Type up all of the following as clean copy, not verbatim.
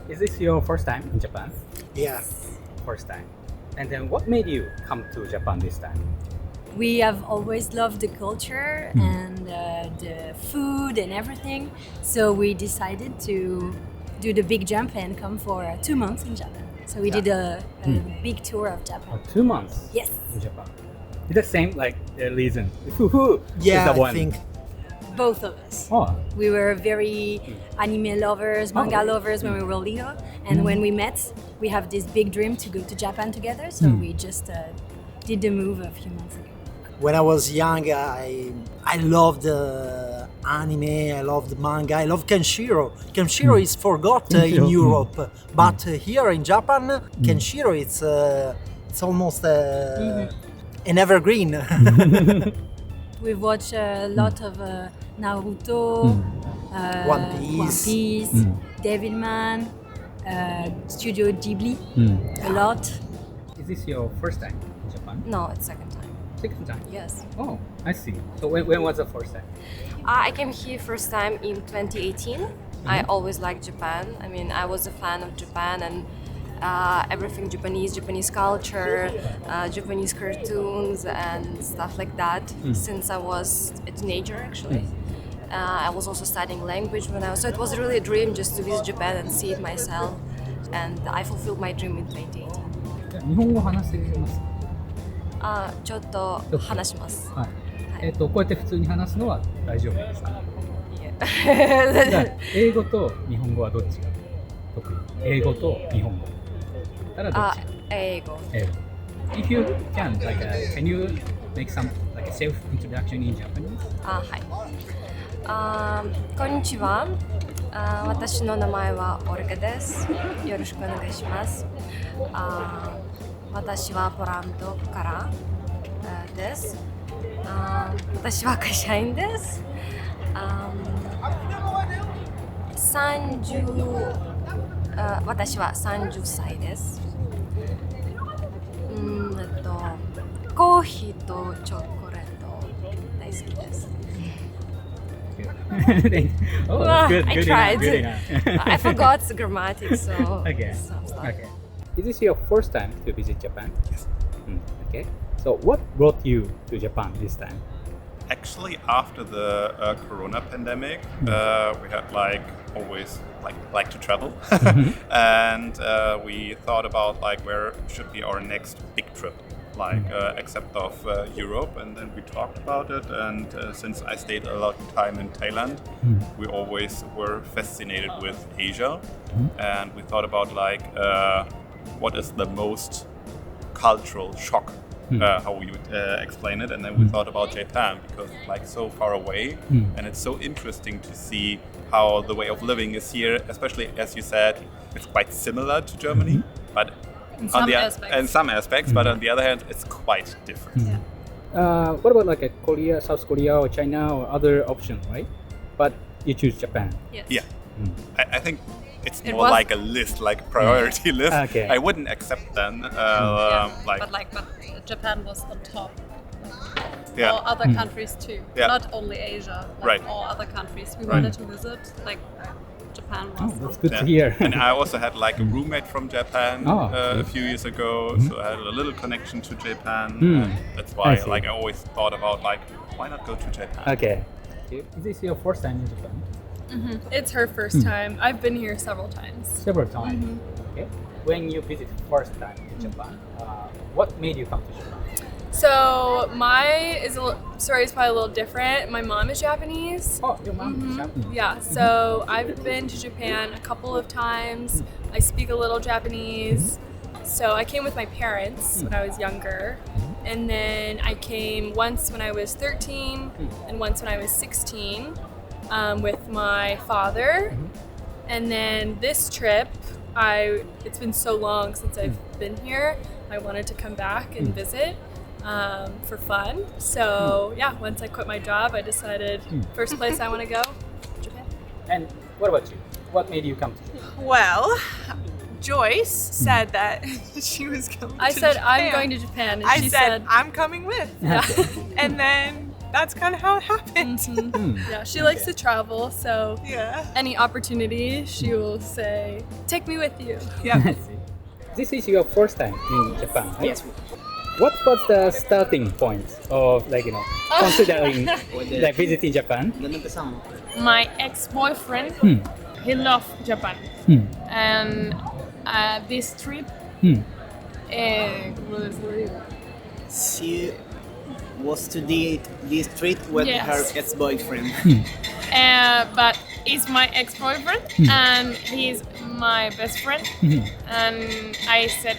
Is this your first time in Japan? Yes. First time. And then what made you come to Japan this time? We have always loved the culture and the food and everything. So we decided to do the big jump and come for 2 months in Japan. So we did a big tour of Japan. 2 months Yes. in Japan. Is the same like the reason? Who Yeah, is the I one? think. Both of us. Oh, We were very anime lovers, manga lovers when we were little. And when we met, we have this big dream to go to Japan together. So we just did the move a few months ago. When I was young, I loved anime, I loved manga, I loved Kenshiro. Kenshiro is forgotten in Europe, but here in Japan, Kenshiro it's almost an evergreen. We've watched a lot of Naruto, One Piece. Devilman, Studio Ghibli, a lot. is this your first time in Japan? No, it's second time. Second time? Yes. Oh, I see. So when was the first time? I came here first time in 2018. I always liked Japan. I mean, I was a fan of Japan and everything Japanese culture, Japanese cartoons and stuff like that since I was a teenager actually. I was also studying language so it was really a dream just to visit Japan and see it myself. And I fulfilled my dream in 2018. 日本語話せます？ちょっと話します。はい。こうやって普通に話すのは大丈夫ですか？いえじゃあ英語と日本語はどっちが得意？英語と日本語。だったらどっち？英語。英語。If you can, can you make some self introduction in Japanese? はい。こんにちは。私の名前はオルガです。よろしくお願いします。私はポランドからです。私は会社員です。私は30歳です。コーヒーとチョコレート大好きです。Oh, that's good. I Good tried. enough. Good enough. I forgot the grammatic, so Okay. some stuff. Okay. Is this your first time to visit Japan? Yes. Okay. So what brought you to Japan this time? Actually, after the Corona pandemic, we had always like to travel, and we thought about where should be our next big trip, except of Europe, and then we talked about it. And since I stayed a lot of time in Thailand, we always were fascinated with Asia, and we thought about what is the most cultural shock. How we would explain it, and then we thought about Japan because it's so far away, and it's so interesting to see how the way of living is here, especially as you said, it's quite similar to Germany, but in some aspects, but on the other hand, it's quite different. What about Korea, South Korea, or China, or other options, right? But you choose Japan. Yes. Yeah, I think it's It more was- like a list, like a priority list. Okay. I wouldn't accept then, But Japan was on top. Yeah. All other countries too. Yeah. Not only Asia, Right. all other countries. We wanted to visit, Japan was. That's good Yeah. to hear. And I also had a roommate from Japan Oh, a few years ago, so I had a little connection to Japan. And that's I why see. I always thought about why not go to Japan? Okay. Is this your first time in Japan? It's her first time. I've been here several times. Several times. Okay. When you visit first time in Japan, what made you come to Japan? So my story is probably a little different. My mom is Japanese. Oh, your mom is Japanese. Yeah, so I've been to Japan a couple of times. I speak a little Japanese. So I came with my parents when I was younger. And then I came once when I was 13 and once when I was 16 with my father. And then this trip, it's been so long since I've been here. I wanted to come back and visit for fun. So yeah, once I quit my job, I decided first place I want to go, Japan. And what about you? What made you come to Japan? Well, Joyce said that she was going I to said Japan. I'm going to Japan, and I she said I'm coming with. yeah. And then that's kind of how it happened. Yeah, she likes to travel, so Yeah. any opportunity, she will say, "Take me with you." Yeah. I see. This is your first time in Japan, right? Yes. What was the starting point of considering visiting Japan? My ex-boyfriend, he loved Japan, and this trip was She was to this trip with Yes. her ex-boyfriend. but he's my ex-boyfriend and he's my best friend, and I said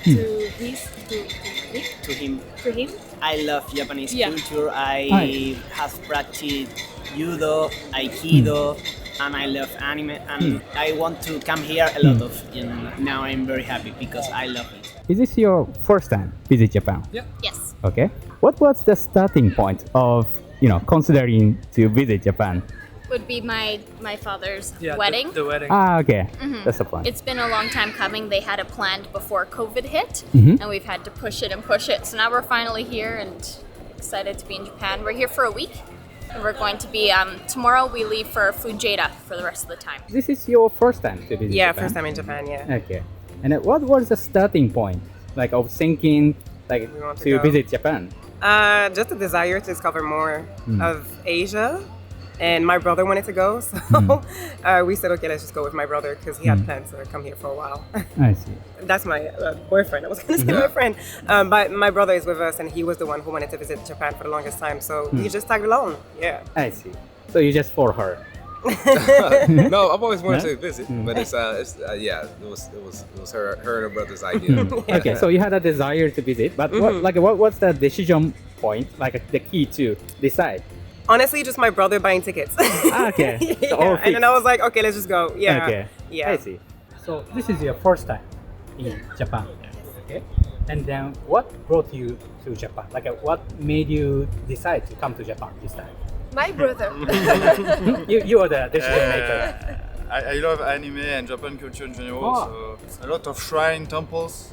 To him, to him, I love Japanese Yeah. culture. I Hi. have practiced judo, aikido, and I love anime. And I want to come here a lot of. And now I'm very happy because I love it. Is this your first time visit Japan? Yes. Okay. What was the starting point of considering to visit Japan? Would be my father's wedding. The wedding. Ah, okay. That's the point. It's been a long time coming. They had it planned before COVID hit, Mhm. and we've had to push it and push it. So now we're finally here and excited to be in Japan. We're here for a week, and we're going to be tomorrow. We leave for Fujairah for the rest of the time. This is your first time to visit Yeah, Japan? first time in Japan, yeah. Okay. And what was the starting point, of thinking, We want to to go. visit Japan? Just a desire to discover more of Asia. And my brother wanted to go, so we said, okay, let's just go with my brother because he had plans to come here for a while. I see. That's my boyfriend. I was going to say my friend. But my brother is with us, and he was the one who wanted to visit Japan for the longest time, so we just tagged along. Yeah. I see. So you just for her. No, I've always wanted No? to visit, but it was her and her brother's idea. Okay, so you had a desire to visit, but what's the decision point, the key to decide? Honestly, just my brother buying tickets. Ah, okay. Yeah. So all And then I was like, okay, let's just go. Yeah. Okay. Yeah. I see. So this is your first time in Japan. Okay. And then what brought you to Japan? What made you decide to come to Japan this time? My brother. You are the decision maker. I love anime and Japan culture in general. Oh. So a lot of shrine temples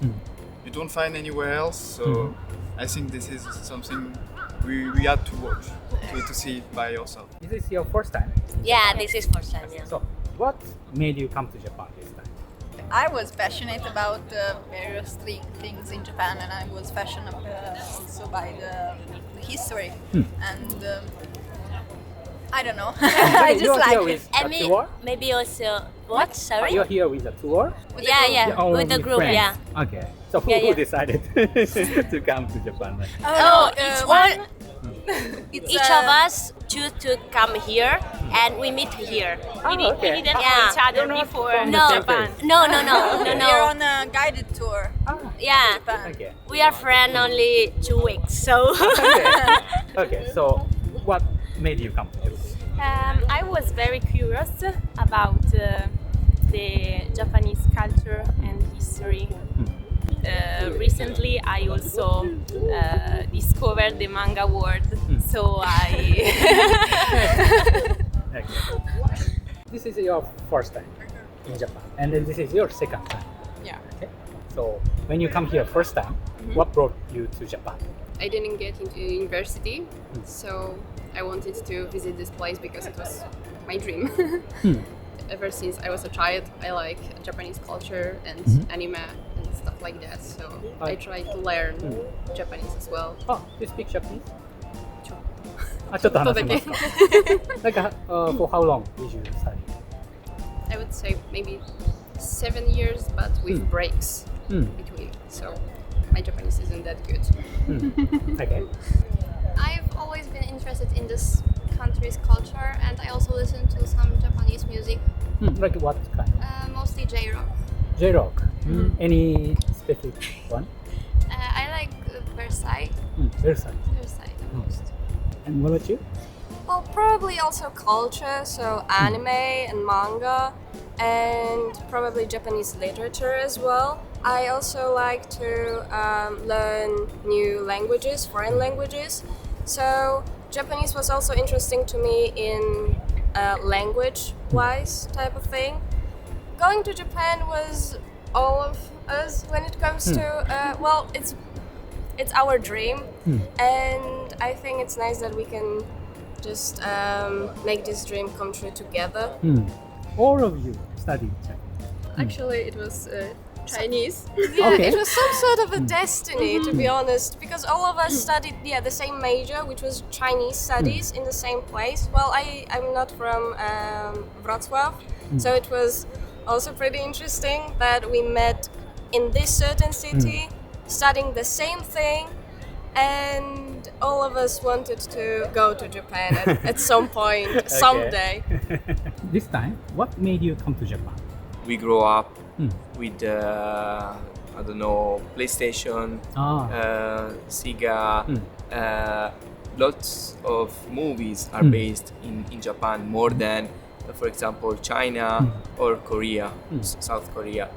you don't find anywhere else. So I think this is something we had to watch to see it by yourself. Is this your first time? Yeah, this is first time. Yeah. So what made you come to Japan this time? I was passionate about various things in Japan, and I was fascinated also by the history. And I don't know. I just You're like here it. with a tour? Maybe also what? Sorry. You're here with a tour? Yeah, All with the group. friends. Yeah. Okay. So who, Yeah, who yeah. decided to come to Japan? Oh, each one. It's, Each of us choose to come here, and we meet here. Okay. We didn't know each other before No, Japan. no. We're on a guided tour. Yeah, Japan. Okay. we are friends only 2 weeks, so. Okay. So what made you come to Japan? I was very curious about the Japanese culture and history. Recently, I also discovered the manga world, so I. Okay. This is your first time in Japan, and then this is your second time. Yeah. Okay. So when you come here first time, what brought you to Japan? I didn't get into university, so I wanted to visit this place because it was my dream. Ever since I was a child, I like Japanese culture and anime and stuff like that, so I tried to learn Japanese as well. Oh, you speak Japanese? ちょっと話せますか? For how long did you study? I would say maybe 7 years, but with breaks between, so my Japanese isn't that good. Okay. I've always been interested in this country's culture, and I also listen to some Japanese music, Like what kind? mostly J-rock. J-rock. Any specific one? I like Versailles. Versailles. Versailles the most. And what about you? Well, probably also culture, so anime and manga, and probably Japanese literature as well. I also like to learn new languages, foreign languages. So Japanese was also interesting to me in language-wise type of thing. Going to Japan was all of us when it comes to, well, it's our dream, and I think it's nice that we can just make this dream come true together. All of you studied Japanese. Actually, it was Chinese. Yeah, it was some sort of a destiny, to be honest, because all of us studied the same major, which was Chinese studies, in the same place. Well, I'm not from Wrocław, so it was also pretty interesting that we met in this certain city, studying the same thing, and all of us wanted to go to Japan at some point, someday. This time, what made you come to Japan? We grew up with I don't know, PlayStation, Sega. Lots of movies are based in Japan, more than, for example, China or Korea, South Korea.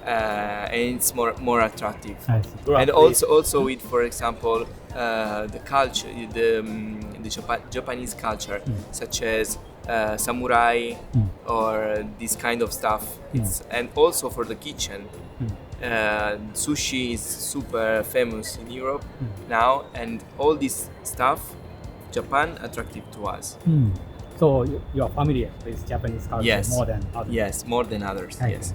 And it's more attractive. And also with, for example, the culture, the Japanese culture, such as samurai or this kind of stuff. And also for the kitchen. Sushi is super famous in Europe now, and all this stuff, Japan attractive to us. So you're familiar with Japanese culture more than others? Yes, more than others, yes.